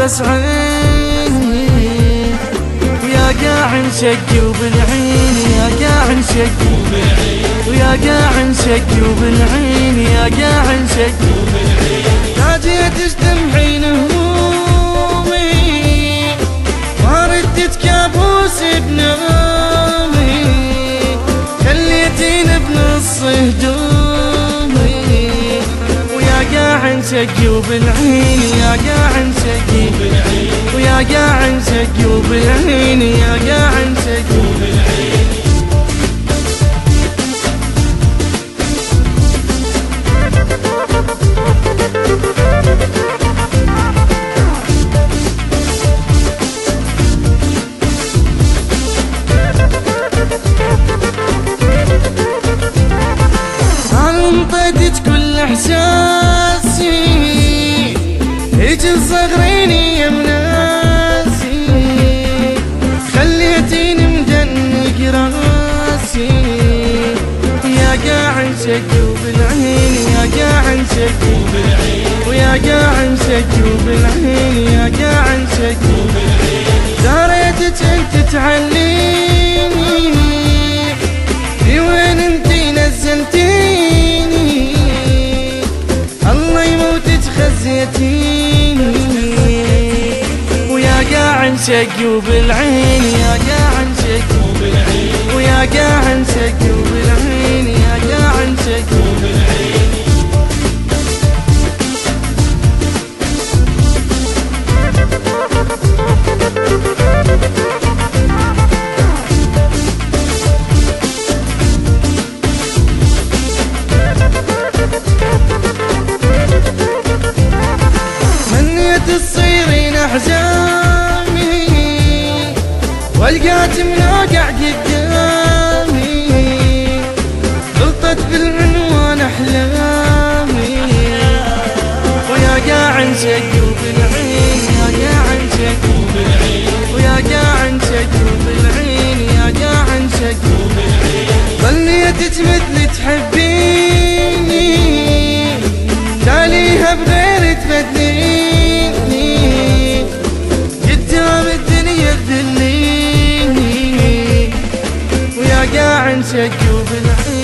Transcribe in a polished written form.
راس عيني ويا قاع نشقي وبالعين يا قاع نشقي ويا قاع نشقي وبالعين يا قاع نشقي لا جيت تمحين همومي ما ردت كابوس بنومي خليتيني بنص هدومي ويا قاع نشقي وبالعين يا قاع نشقي ويا قاع نشقي وبالعين يا قاع نشقي وبالعين انطيتك كل احساسي هيج صغريني يا مناسي خليتيني مدنق راسي يا قاع نشقي وبالعين يا قاع نشقي ويا قاع نشقي وبالعين يا قاع نشقي داريتك انت تعليني في وين انتي نزلتيني الله يموتك خزيتيني ويا قاع نشقي وبالعين يا قاع نشقي ويا قاع نشقي وبالعين يا قاع نشقي وبالعين تصيرين احزامي والقاك منوقع قدامي غلطت بالعنوان احلامي ويا قاع نشقي وبالعين يا قاع نشقي ويا قاع نشقي وبالعين يا قاع نشقي ظنيتك مثل تحبيني تاليها بغير تبدليني قدام الدنيا تذليني ويا قاع نشقي وبالعين